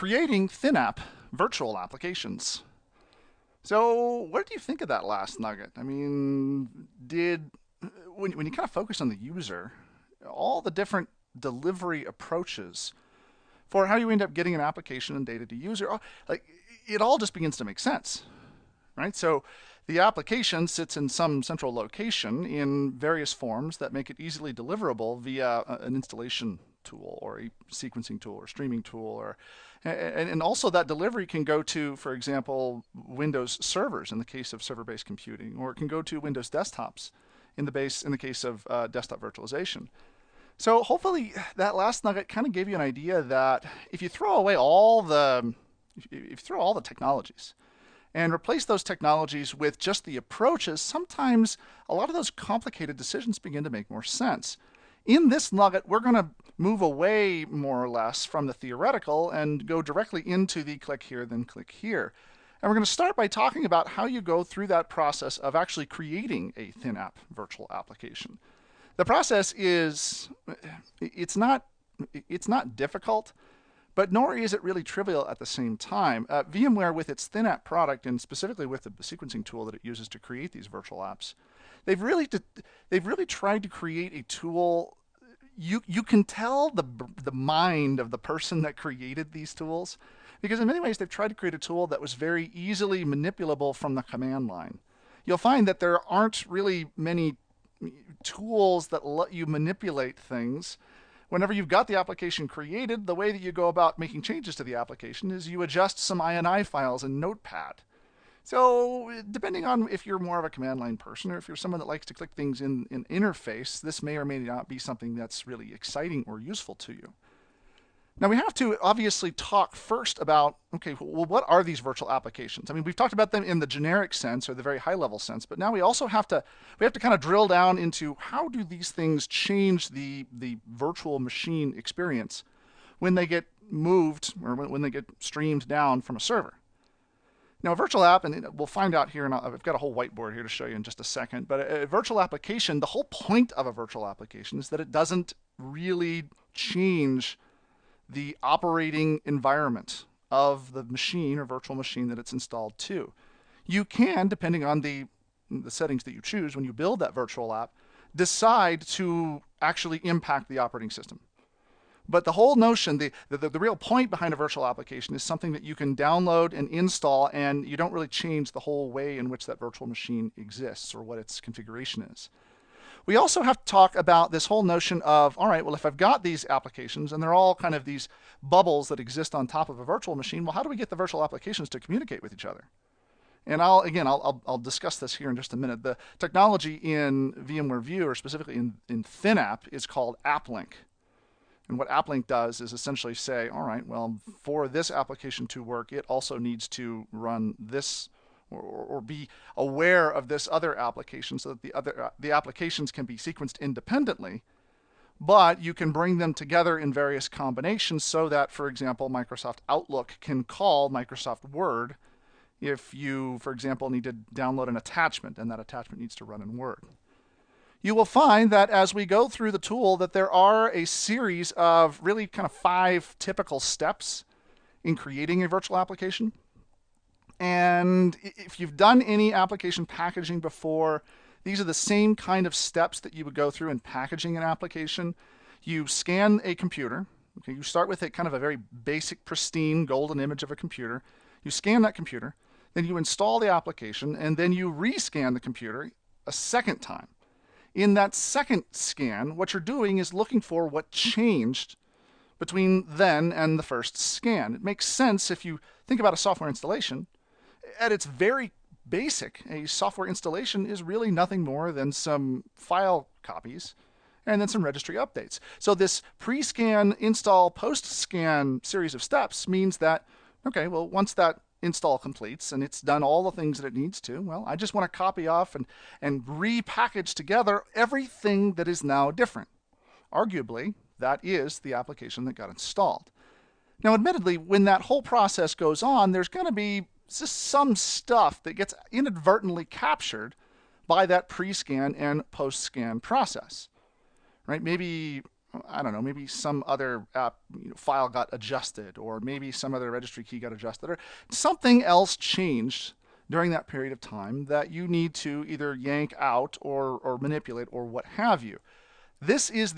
creating ThinApp virtual applications. So, what did you think of that last nugget? I mean, when you kind of focus on the user, all the different delivery approaches for how you end up getting an application and data to user, like it all just begins to make sense, right? So, the application sits in some central location in various forms that make it easily deliverable via an installation tool or a sequencing tool or streaming tool and also that delivery can go to, for example, Windows servers in the case of server-based computing, or it can go to Windows desktops in the case of desktop virtualization. So hopefully that last nugget kind of gave you an idea that if you throw away if you throw all the technologies and replace those technologies with just the approaches, sometimes a lot of those complicated decisions begin to make more sense. In this nugget, we're going to move away more or less from the theoretical and go directly into the click here, then click here. And we're going to start by talking about how you go through that process of actually creating a ThinApp virtual application. The process it's not difficult, but nor is it really trivial at the same time. VMware, with its ThinApp product, and specifically with the sequencing tool that it uses to create these virtual apps, they've really tried to create a tool. You can tell the mind of the person that created these tools, because in many ways they've tried to create a tool that was very easily manipulable from the command line. You'll find that there aren't really many tools that let you manipulate things. Whenever you've got the application created, the way that you go about making changes to the application is you adjust some INI files in Notepad. So depending on if you're more of a command line person or if you're someone that likes to click things in an interface, this may or may not be something that's really exciting or useful to you. Now we have to obviously talk first about, okay, well, what are these virtual applications? I mean, we've talked about them in the generic sense or the very high level sense, but now we also have to kind of drill down into how do these things change the virtual machine experience when they get moved or when they get streamed down from a server. Now, a virtual app, and we'll find out here, and I've got a whole whiteboard here to show you in just a second, but a virtual application, the whole point of a virtual application is that it doesn't really change the operating environment of the machine or virtual machine that it's installed to. You can, depending on the settings that you choose when you build that virtual app, decide to actually impact the operating system. But the whole notion, the real point behind a virtual application is something that you can download and install, and you don't really change the whole way in which that virtual machine exists or what its configuration is. We also have to talk about this whole notion of, all right, well, if I've got these applications and they're all kind of these bubbles that exist on top of a virtual machine, well, how do we get the virtual applications to communicate with each other? And I'll discuss this here in just a minute. The technology in VMware View, or specifically in ThinApp, is called AppLink. And what AppLink does is essentially say, all right, well, for this application to work, it also needs to run this or be aware of this other application so that the applications can be sequenced independently, but you can bring them together in various combinations so that, for example, Microsoft Outlook can call Microsoft Word if you, for example, need to download an attachment and that attachment needs to run in Word. You will find that as we go through the tool that there are a series of really kind of 5 typical steps in creating a virtual application. And if you've done any application packaging before, these are the same kind of steps that you would go through in packaging an application. You scan a computer. Okay, you start with a kind of a very basic, pristine, golden image of a computer. You scan that computer, then you install the application, and then you rescan the computer a second time. In that second scan, what you're doing is looking for what changed between then and the first scan. It makes sense if you think about a software installation. At its very basic, a software installation is really nothing more than some file copies and then some registry updates. So this pre-scan, install, post-scan series of steps means that, okay, well, once that install completes and it's done all the things that it needs to, well, I just want to copy off and repackage together everything that is now different. Arguably, that is the application that got installed. Now, admittedly, when that whole process goes on, there's going to be just some stuff that gets inadvertently captured by that pre-scan and post-scan process, right? Maybe I don't know, maybe some other app file got adjusted, or maybe some other registry key got adjusted, or something else changed during that period of time that you need to either yank out or manipulate or what have you. This is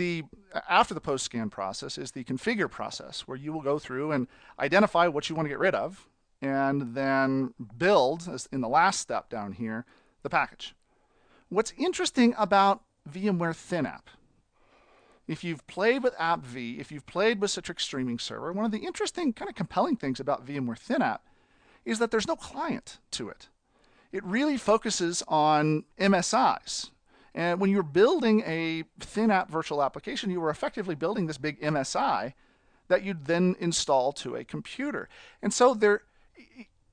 after the post scan process, is the configure process, where you will go through and identify what you want to get rid of, and then build, as in the last step down here, the package. What's interesting about VMware ThinApp, if you've played with AppV, if you've played with Citrix Streaming Server, one of the interesting, kind of compelling things about VMware ThinApp is that there's no client to it. It really focuses on MSIs. And when you're building a ThinApp virtual application, you were effectively building this big MSI that you'd then install to a computer. And so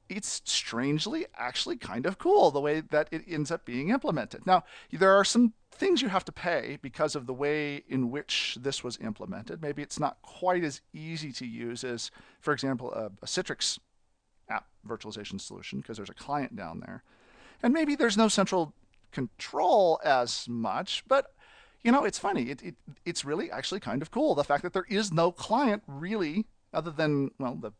it's strangely actually kind of cool the way that it ends up being implemented. Now, there are some things you have to pay because of the way in which this was implemented. Maybe it's not quite as easy to use as, for example, a Citrix app virtualization solution, because there's a client down there. And maybe there's no central control as much, but it's funny. It's really actually kind of cool, the fact that there is no client really, other than, well, the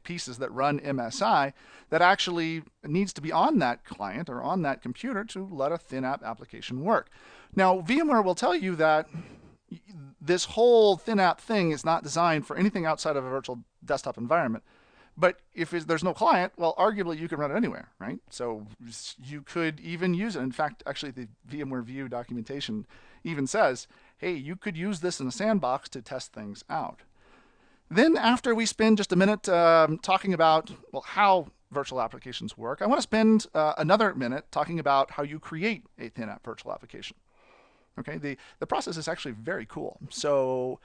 pieces that run MSI, that actually needs to be on that client or on that computer to let a ThinApp application work. Now, VMware will tell you that this whole ThinApp thing is not designed for anything outside of a virtual desktop environment. But if there's no client, well, arguably you can run it anywhere, right? So you could even use it. In fact, actually, the VMware View documentation even says, hey, you could use this in a sandbox to test things out. Then after we spend just a minute talking about, well, how virtual applications work, I want to spend another minute talking about how you create a ThinApp virtual application. Okay, the process is actually very cool. So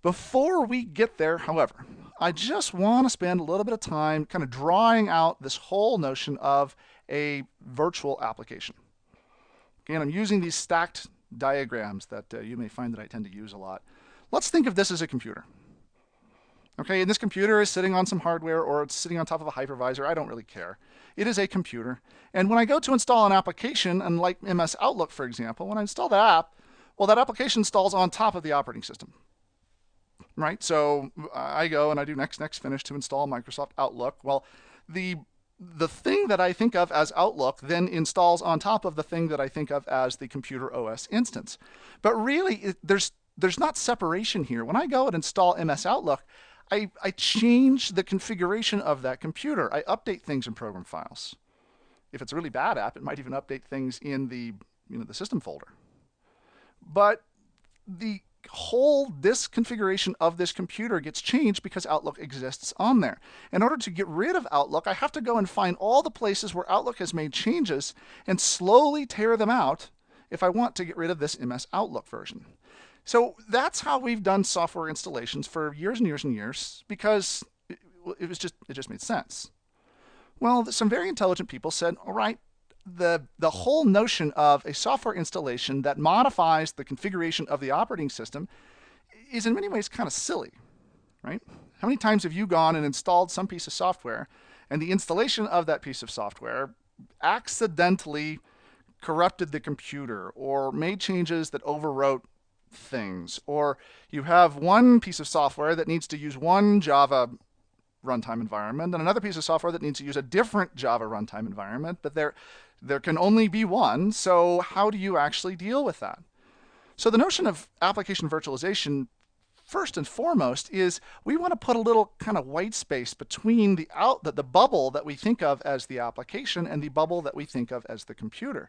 before we get there, however, I just want to spend a little bit of time kind of drawing out this whole notion of a virtual application. Again, I'm using these stacked diagrams that you may find that I tend to use a lot. Let's think of this as a computer. Okay, and this computer is sitting on some hardware, or it's sitting on top of a hypervisor. I don't really care. It is a computer. And when I go to install an application, unlike MS Outlook, for example, when I install the app, well, that application installs on top of the operating system. Right? So I go and I do next finish to install Microsoft Outlook. Well, the thing that I think of as Outlook then installs on top of the thing that I think of as the computer OS instance. But really, there's not separation here. When I go and install MS Outlook, I change the configuration of that computer. I update things in program files. If it's a really bad app, it might even update things in the system folder. But the whole disk configuration of this computer gets changed because Outlook exists on there. In order to get rid of Outlook, I have to go and find all the places where Outlook has made changes and slowly tear them out if I want to get rid of this MS Outlook version. So that's how we've done software installations for years and years and years, because it just made sense. Well, some very intelligent people said, all right, the whole notion of a software installation that modifies the configuration of the operating system is in many ways kind of silly, right? How many times have you gone and installed some piece of software, and the installation of that piece of software accidentally corrupted the computer or made changes that overwrote things, or you have one piece of software that needs to use one Java runtime environment and another piece of software that needs to use a different Java runtime environment, but there can only be one, so how do you actually deal with that? So the notion of application virtualization, first and foremost, is we want to put a little kind of white space between the bubble that we think of as the application and the bubble that we think of as the computer.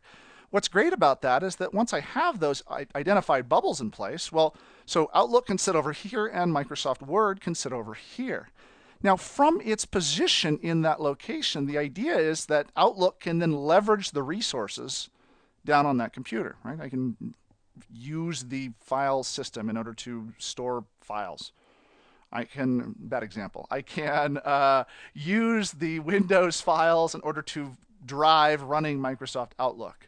What's great about that is that once I have those identified bubbles in place, well, so Outlook can sit over here and Microsoft Word can sit over here. Now, from its position in that location, the idea is that Outlook can then leverage the resources down on that computer, right? I can use the file system in order to store files. Bad example, I can use the Windows files in order to drive running Microsoft Outlook.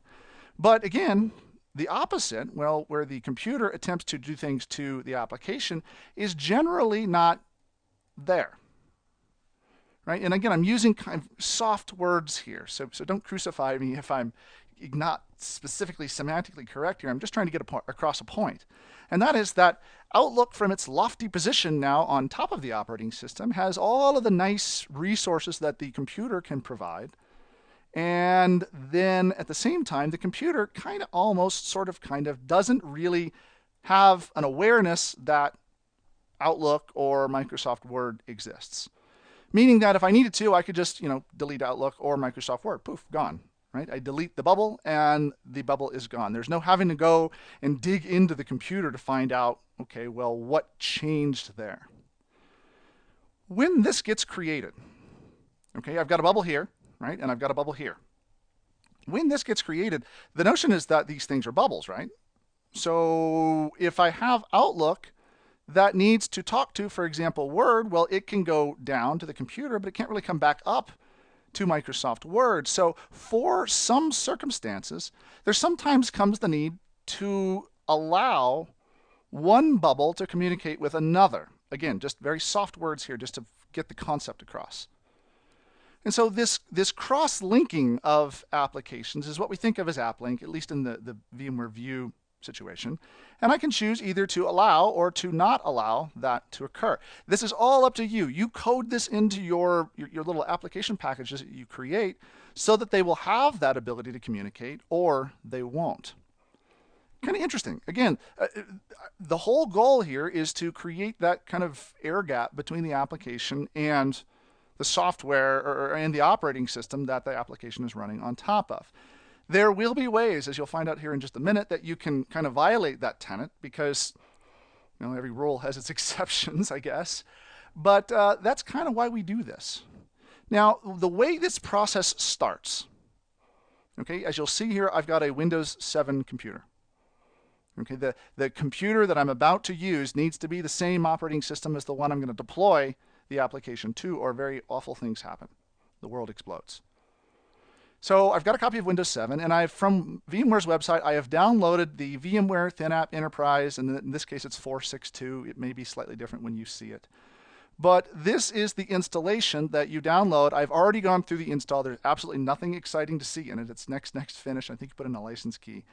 But again, the opposite, well, where the computer attempts to do things to the application, is generally not there. right? And again, I'm using kind of soft words here, so don't crucify me if I'm not specifically semantically correct here. I'm just trying to get across a point. And that is that Outlook, from its lofty position now on top of the operating system, has all of the nice resources that the computer can provide. And then at the same time, the computer kind of almost sort of kind of doesn't really have an awareness that Outlook or Microsoft Word exists. Meaning that if I needed to, I could just, delete Outlook or Microsoft Word. Poof, gone. Right? I delete the bubble and the bubble is gone. There's no having to go and dig into the computer to find out, okay, well, what changed there? When this gets created, okay, I've got a bubble here, right? And I've got a bubble here. When this gets created, the notion is that these things are bubbles, right? So if I have Outlook that needs to talk to, for example, Word, well, it can go down to the computer, but it can't really come back up to Microsoft Word. So for some circumstances, there sometimes comes the need to allow one bubble to communicate with another. Again, just very soft words here just to get the concept across. And so this cross-linking of applications is what we think of as AppLink, at least in the VMware View situation. And I can choose either to allow or to not allow that to occur. This is all up to you. You code this into your little application packages that you create so that they will have that ability to communicate, or they won't. Kind of interesting. Again, the whole goal here is to create that kind of air gap between the application and the software and the operating system that the application is running on top of. There will be ways, as you'll find out here in just a minute, that you can kind of violate that tenet because every rule has its exceptions, I guess. But that's kind of why we do this. Now, the way this process starts, okay, as you'll see here, I've got a Windows 7 computer. Okay, the computer that I'm about to use needs to be the same operating system as the one I'm going to deploy the application to, or very awful things happen. The world explodes. So I've got a copy of Windows 7, and from VMware's website, I have downloaded the VMware ThinApp Enterprise, and in this case it's 4.6.2. It may be slightly different when you see it. But this is the installation that you download. I've already gone through the install. There's absolutely nothing exciting to see in it. It's next finish. I think you put in a license key.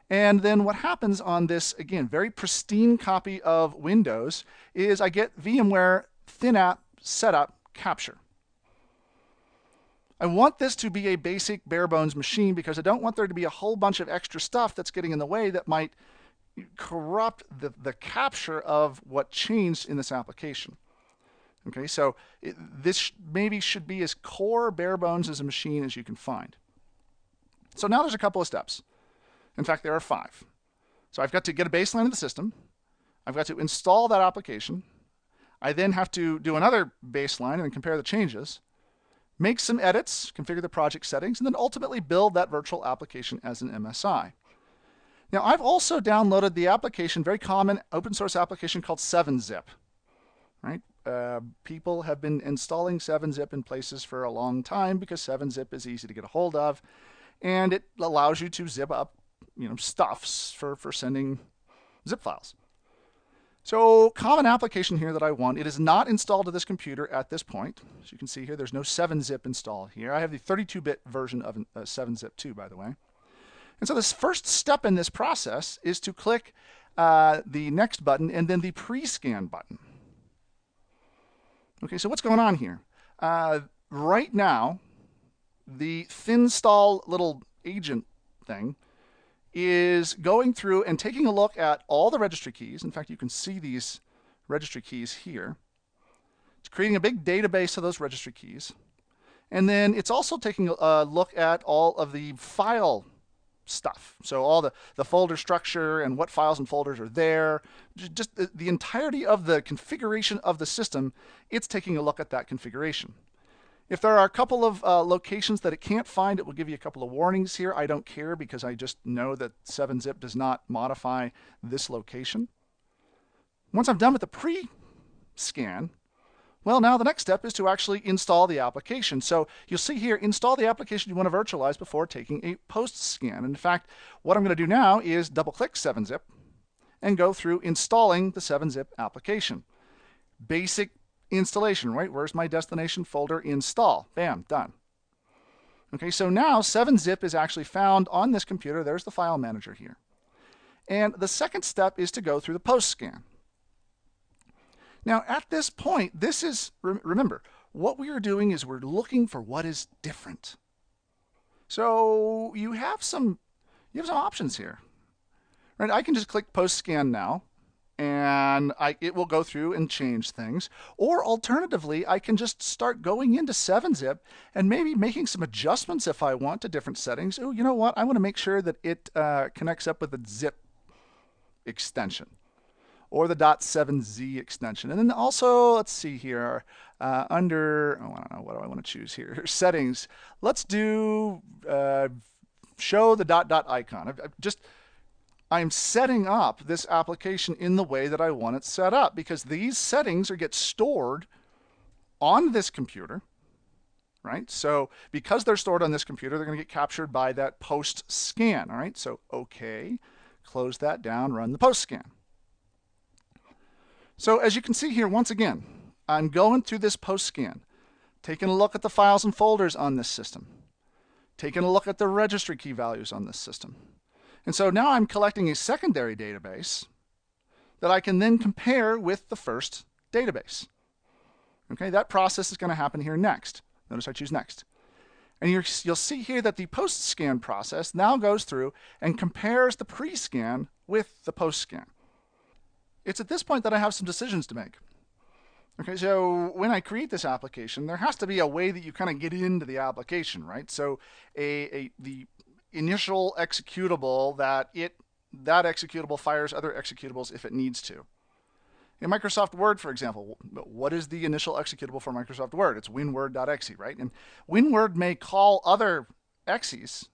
And then what happens on this, again, very pristine copy of Windows, is I get VMware ThinApp Setup Capture. I want this to be a basic bare bones machine because I don't want there to be a whole bunch of extra stuff that's getting in the way that might corrupt the capture of what changed in this application. Okay, so this maybe should be as core bare bones as a machine as you can find. So now there's a couple of steps. In fact, there are 5. So I've got to get a baseline of the system. I've got to install that application. I then have to do another baseline and compare the changes, make some edits, configure the project settings, and then ultimately build that virtual application as an MSI. Now, I've also downloaded the application, very common open source application called 7-Zip. Right? People have been installing 7-Zip in places for a long time because 7-Zip is easy to get a hold of, and it allows you to zip up stuffs for sending zip files. So common application here that I want. It is not installed to this computer at this point. As you can see here, there's no 7-Zip installed here. I have the 32-bit version of 7-Zip too, by the way. And so this first step in this process is to click the next button and then the pre-scan button. Okay, so what's going on here? Right now, the ThinStall little agent thing is going through and taking a look at all the registry keys. In fact, you can see these registry keys here. It's creating a big database of those registry keys. And then it's also taking a look at all of the file stuff. So all the folder structure and what files and folders are there. Just the entirety of the configuration of the system, it's taking a look at that configuration. If there are a couple of locations that it can't find, it will give you a couple of warnings here. I don't care because I just know that 7-Zip does not modify this location. Once I'm done with the pre-scan, well, now the next step is to actually install the application. So you'll see here, install the application you want to virtualize before taking a post-scan. And in fact, what I'm going to do now is double-click 7-Zip and go through installing the 7-Zip application. Basic installation, right? Where's my destination folder? Install. Bam, done. Okay, so now 7-zip is actually found on this computer. There's the file manager here. And the second step is to go through the post scan. Now, at this point, this is, remember, what we are doing is we're looking for what is different. So you have some options here. Right? I can just click post scan now, and it will go through and change things. Or alternatively, I can just start going into 7-zip and maybe making some adjustments if I want to different settings. Oh, you know what? I want to make sure that it connects up with the zip extension or the .7z extension. And then also, let's see here, under, I don't know, what do I want to choose here? Settings. Let's do show the dot icon. I'm setting up this application in the way that I want it set up, because these settings get stored on this computer, right? So because they're stored on this computer, they're going to get captured by that post scan, all right? So okay, close that down, run the post scan. So as you can see here, once again, I'm going through this post scan, taking a look at the files and folders on this system, taking a look at the registry key values on this system. And so now I'm collecting a secondary database that I can then compare with the first database. Okay, that process is going to happen here next. Notice I choose next. And you'll see here that the post-scan process now goes through and compares the pre-scan with the post-scan. It's at this point that I have some decisions to make. Okay, so when I create this application, there has to be a way that you kind of get into the application, right? So the initial executable that executable fires other executables if it needs to. In Microsoft Word, for example, what is the initial executable for Microsoft Word? It's winword.exe, right? And winword may call other exes,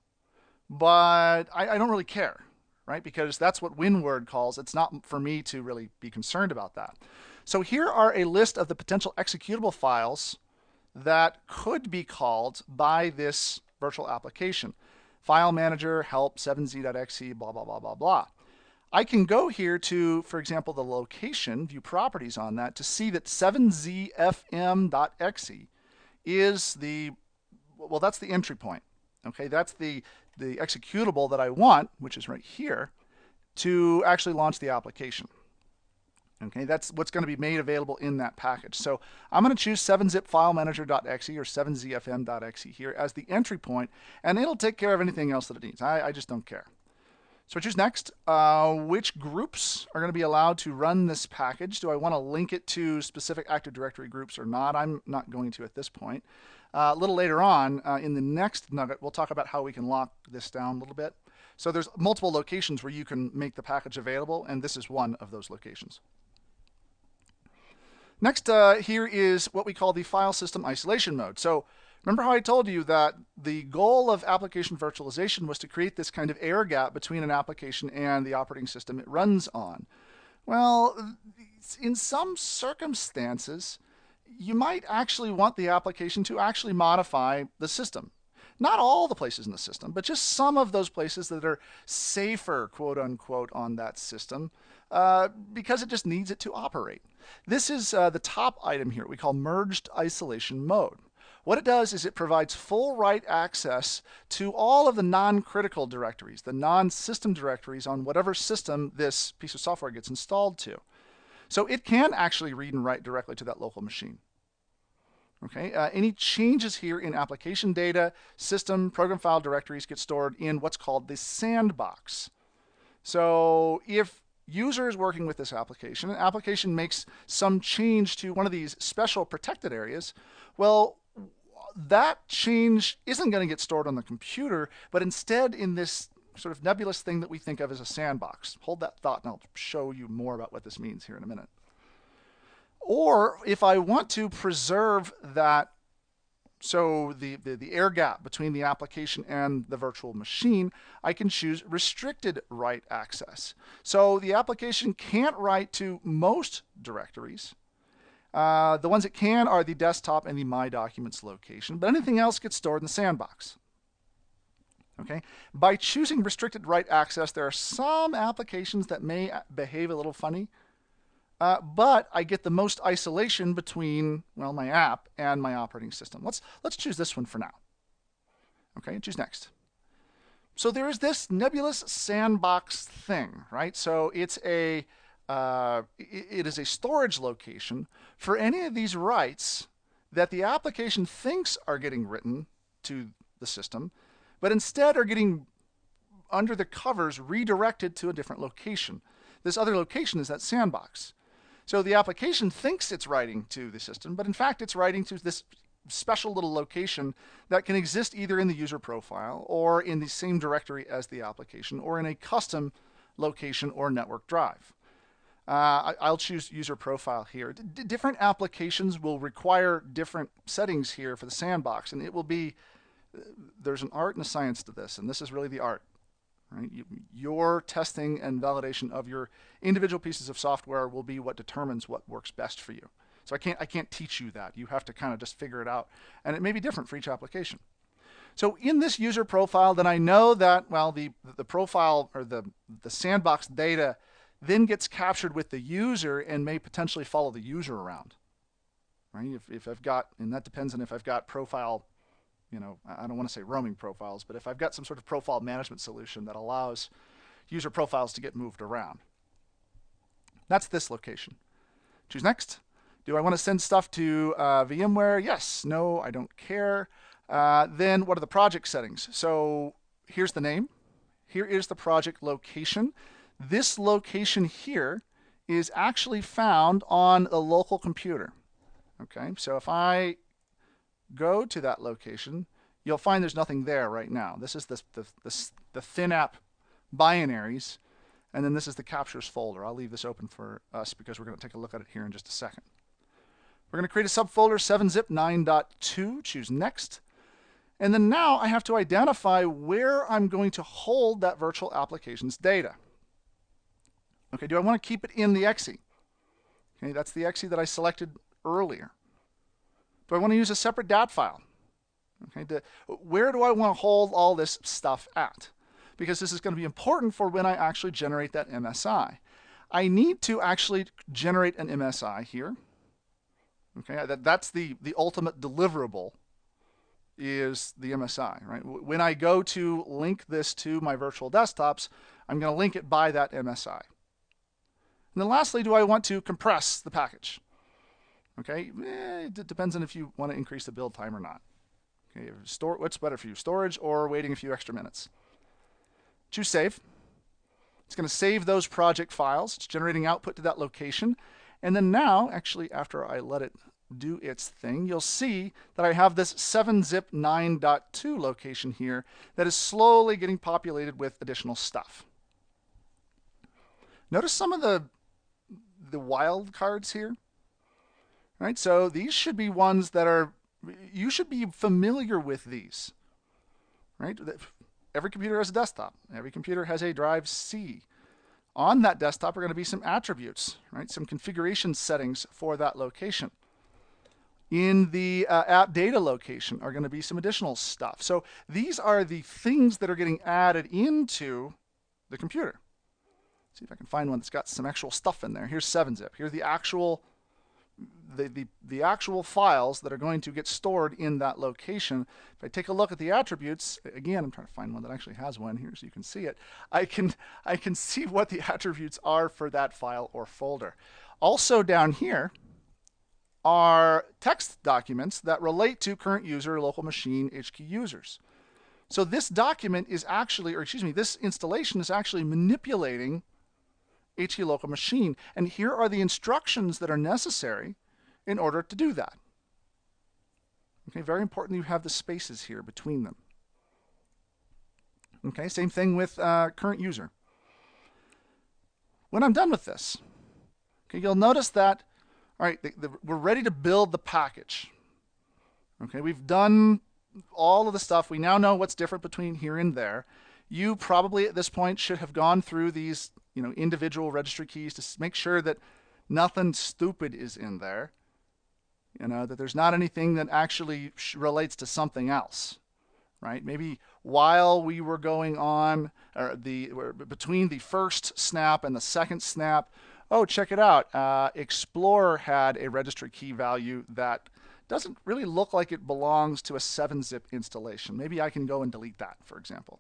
but I don't really care, right? Because that's what winword calls. It's not for me to really be concerned about that. So here are a list of the potential executable files that could be called by this virtual application. File manager, help, 7z.exe, blah, blah, blah, blah, blah. I can go here to, for example, the location, view properties on that, to see that 7zfm.exe is that's the entry point. Okay, that's the executable that I want, which is right here, to actually launch the application. Okay, that's what's going to be made available in that package. So I'm going to choose 7zipfilemanager.exe or 7zfm.exe here as the entry point, and it'll take care of anything else that it needs. I just don't care. So I choose next. Which groups are going to be allowed to run this package? Do I want to link it to specific Active Directory groups or not? I'm not going to at this point. A little later on in the next nugget, we'll talk about how we can lock this down a little bit. So there's multiple locations where you can make the package available, and this is one of those locations. Next, here is what we call the file system isolation mode. So remember how I told you that the goal of application virtualization was to create this kind of air gap between an application and the operating system it runs on? Well, in some circumstances, you might actually want the application to actually modify the system. Not all the places in the system, but just some of those places that are safer, quote unquote, on that system because it just needs it to operate. This is the top item here we call merged isolation mode. What it does is it provides full write access to all of the non-critical directories, the non-system directories on whatever system this piece of software gets installed to. So it can actually read and write directly to that local machine. Okay, any changes here in application data, system, program file directories get stored in what's called the sandbox. So if user is working with this application, an application makes some change to one of these special protected areas, well, that change isn't going to get stored on the computer, but instead in this sort of nebulous thing that we think of as a sandbox. Hold that thought and I'll show you more about what this means here in a minute. Or if I want to preserve that, so the air gap between the application and the virtual machine, I can choose restricted write access. So the application can't write to most directories. The ones it can are the desktop and the My Documents location, but anything else gets stored in the sandbox. Okay. By choosing restricted write access, there are some applications that may behave a little funny. but I get the most isolation between, well, my app and my operating system. Let's choose this one for now. Okay, choose next. So there is this nebulous sandbox thing, right? So it's it is a storage location for any of these writes that the application thinks are getting written to the system, but instead are getting under the covers redirected to a different location. This other location is that sandbox. So the application thinks it's writing to the system, but in fact it's writing to this special little location that can exist either in the user profile or in the same directory as the application or in a custom location or network drive. I'll choose user profile here. Different applications will require different settings here for the sandbox, and it will be, there's an art and a science to this, and this is really the art. Right? Your testing and validation of your individual pieces of software will be what determines what works best for you. So I can't teach you that. You have to kind of just figure it out. And it may be different for each application. So in this user profile, then I know that, well, the profile or the sandbox data then gets captured with the user and may potentially follow the user around. Right? If I've got, and that depends on if I've got profile, you know, I don't want to say roaming profiles, but if I've got some sort of profile management solution that allows user profiles to get moved around. That's this location. Choose next. Do I want to send stuff to VMware? Yes. No, I don't care. Then what are the project settings? So here's the name. Here is the project location. This location here is actually found on a local computer. Okay, so if I go to that location, you'll find there's nothing there right now. This is the ThinApp binaries, and then this is the captures folder. I'll leave this open for us because we're going to take a look at it here in just a second. We're going to create a subfolder 7-zip 9.2, choose next. And then now I have to identify where I'm going to hold that virtual application's data. Okay, do I want to keep it in the exe? Okay, that's the exe that I selected earlier. Do I want to use a separate DAT file? Okay, where do I want to hold all this stuff at? Because this is going to be important for when I actually generate that MSI. I need to actually generate an MSI here. Okay, that's the ultimate deliverable is the MSI, right? When I go to link this to my virtual desktops, I'm going to link it by that MSI. And then lastly, do I want to compress the package? Okay, it depends on if you want to increase the build time or not. Okay, what's better for you, storage or waiting a few extra minutes? Choose save. It's going to save those project files. It's generating output to that location. And then now, actually, after I let it do its thing, you'll see that I have this 7-zip 9.2 location here that is slowly getting populated with additional stuff. Notice some of the wildcards here. Right, so these should be ones that are, you should be familiar with these. Right? Every computer has a desktop. Every computer has a drive C. On that desktop are going to be some attributes, right? Some configuration settings for that location. In the app data location are going to be some additional stuff. So these are the things that are getting added into the computer. Let's see if I can find one that's got some actual stuff in there. Here's 7-zip. Here's the actual actual files that are going to get stored in that location. If I take a look at the attributes, again, I'm trying to find one that actually has one here so you can see it. I can see what the attributes are for that file or folder. Also down here are text documents that relate to current user, local machine, HK users. So this document is actually, or excuse me, this installation is actually manipulating HK local machine. And here are the instructions that are necessary in order to do that. Okay, very important you have the spaces here between them. Okay, same thing with current user. When I'm done with this, okay, you'll notice that, all right, we're ready to build the package. Okay, we've done all of the stuff. We now know what's different between here and there. You probably at this point should have gone through these, individual registry keys to make sure that nothing stupid is in there. That there's not anything that actually relates to something else, right? Maybe while we were going on, or between the first snap and the second snap, oh, check it out. Explorer had a registry key value that doesn't really look like it belongs to a 7-zip installation. Maybe I can go and delete that, for example.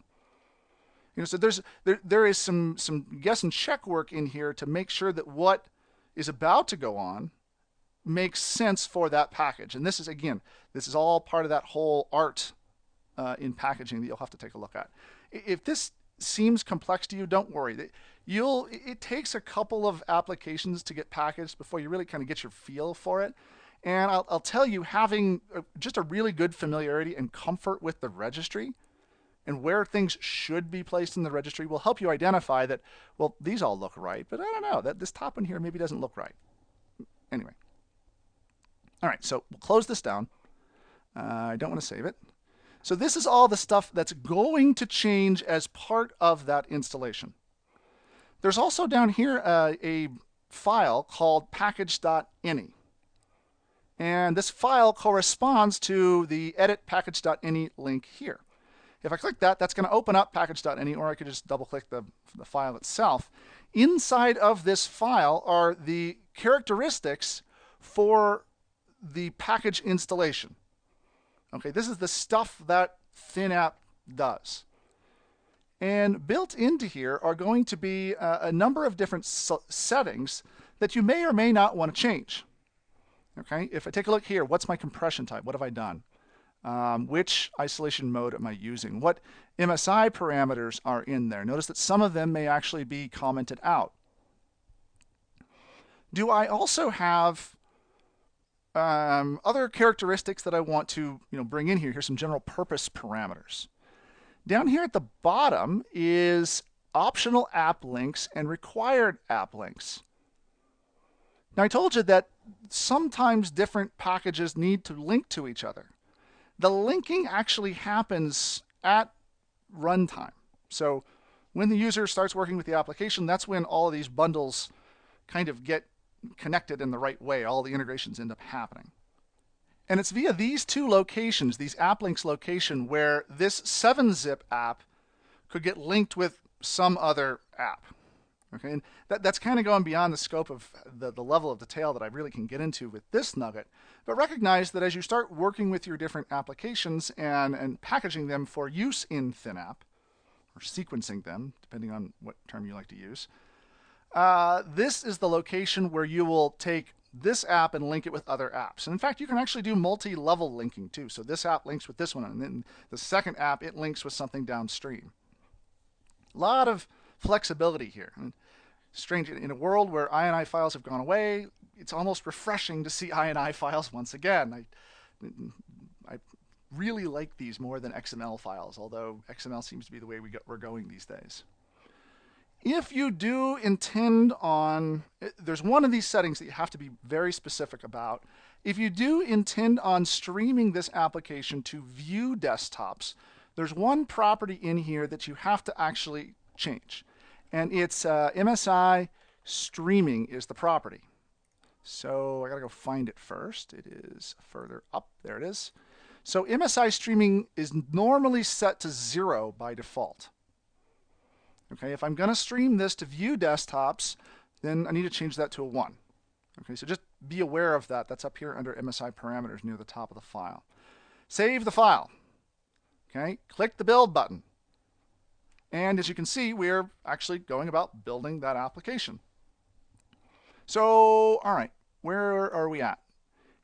So there is some guess and check work in here to make sure that what is about to go on makes sense for that package. And this is, again, this is all part of that whole art in packaging that you'll have to take a look at. If this seems complex to you, don't worry. It takes a couple of applications to get packaged before you really kind of get your feel for it. And I'll tell you, having just a really good familiarity and comfort with the registry and where things should be placed in the registry will help you identify that, well, these all look right, but I don't know, that this top one here maybe doesn't look right. Anyway. All right, so we'll close this down. I don't want to save it. So this is all the stuff that's going to change as part of that installation. There's also down here a file called package.ini. And this file corresponds to the edit package.ini link here. If I click that, that's going to open up package.ini, or I could just double-click the file itself. Inside of this file are the characteristics for the package installation. Okay, this is the stuff that ThinApp does. And built into here are going to be a number of different settings that you may or may not want to change. Okay, if I take a look here, what's my compression type? What have I done? Which isolation mode am I using? What MSI parameters are in there? Notice that some of them may actually be commented out. Do I also have other characteristics that I want to bring in here? Here's some general purpose parameters. Down here at the bottom is optional app links and required app links. Now I told you that sometimes different packages need to link to each other. The linking actually happens at runtime. So when the user starts working with the application, that's when all of these bundles kind of get connected in the right way. All the integrations end up happening. And it's via these two locations, these app links location, where this 7-zip app could get linked with some other app. Okay, and that's kind of going beyond the scope of the level of detail that I really can get into with this nugget. But recognize that as you start working with your different applications and packaging them for use in ThinApp, or sequencing them, depending on what term you like to use, this is the location where you will take this app and link it with other apps. And in fact, you can actually do multi-level linking too. So this app links with this one, and then the second app, it links with something downstream. A lot of flexibility here. And strange, in a world where INI files have gone away, it's almost refreshing to see INI files once again. I really like these more than XML files, although XML seems to be the way we're going these days. If you do intend on, there's one of these settings that you have to be very specific about. If you do intend on streaming this application to view desktops, there's one property in here that you have to actually change. And it's MSI streaming is the property. So I gotta go find it first. It is further up. There it is. So MSI streaming is normally set to 0 by default. Okay, if I'm gonna stream this to view desktops, then I need to change that to a 1. Okay, so just be aware of that. That's up here under MSI parameters near the top of the file. Save the file. Okay, click the build button. And as you can see, we're actually going about building that application. So, all right, where are we at?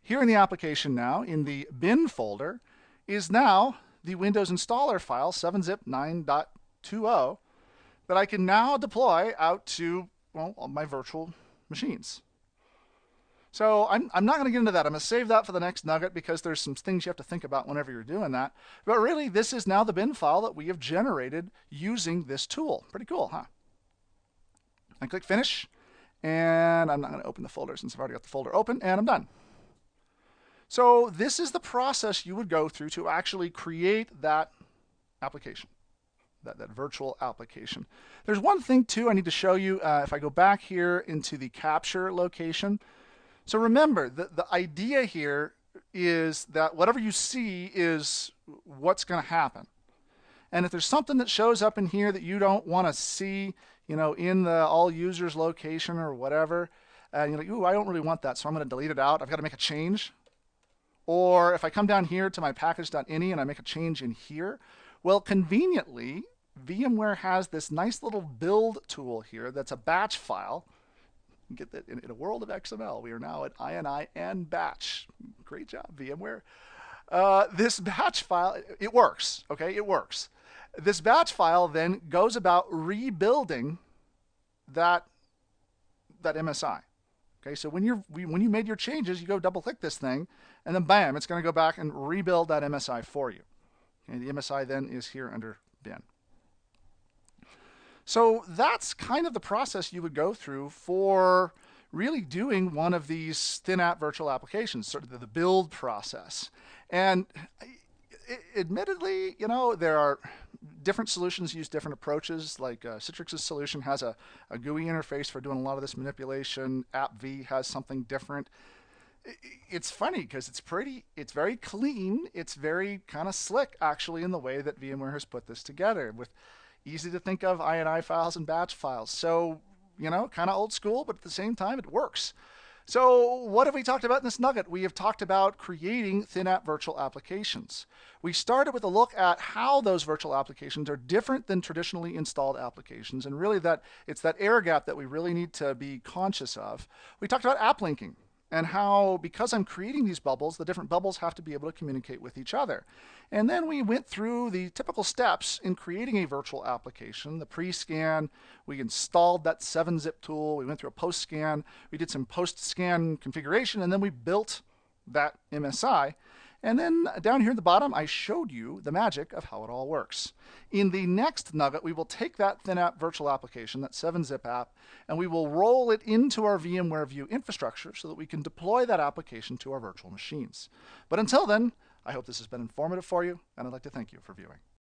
Here in the application now, in the bin folder, is now the Windows installer file, 7-zip 9.20, that I can now deploy out to, well, my virtual machines. So I'm not going to get into that. I'm going to save that for the next nugget because there's some things you have to think about whenever you're doing that. But really, this is now the bin file that we have generated using this tool. Pretty cool, huh? I click Finish, and I'm not going to open the folder since I've already got the folder open, and I'm done. So this is the process you would go through to actually create that application, that virtual application. There's one thing, too, I need to show you. If I go back here into the capture location, so remember, the idea here is that whatever you see is what's going to happen. And if there's something that shows up in here that you don't want to see, in the all users location or whatever, and you're like, ooh, I don't really want that, so I'm going to delete it out. I've got to make a change. Or if I come down here to my package.ini and I make a change in here, well, conveniently, VMware has this nice little build tool here that's a batch file. Get that in a world of XML. We are now at ini and batch. Great job, VMware. This batch file, it works, okay? It works. This batch file then goes about rebuilding that MSI. Okay, so when you made your changes, you go double click this thing, and then bam, it's going to go back and rebuild that MSI for you. Okay, the MSI then is here under bin. So that's kind of the process you would go through for really doing one of these ThinApp virtual applications, sort of the build process. And admittedly, there are different solutions use different approaches. Like Citrix's solution has a GUI interface for doing a lot of this manipulation. AppV has something different. It's funny because it's very clean. It's very kind of slick, actually, in the way that VMware has put this together with easy to think of ini files and batch files. So, kind of old school, but at the same time, it works. So what have we talked about in this nugget? We have talked about creating ThinApp virtual applications. We started with a look at how those virtual applications are different than traditionally installed applications, and really that it's that air gap that we really need to be conscious of. We talked about app linking and how, because I'm creating these bubbles, the different bubbles have to be able to communicate with each other. And then we went through the typical steps in creating a virtual application, the pre-scan, we installed that 7-zip tool, we went through a post-scan, we did some post-scan configuration, and then we built that MSI. And then down here at the bottom, I showed you the magic of how it all works. In the next nugget, we will take that ThinApp virtual application, that 7-zip app, and we will roll it into our VMware View infrastructure so that we can deploy that application to our virtual machines. But until then, I hope this has been informative for you, and I'd like to thank you for viewing.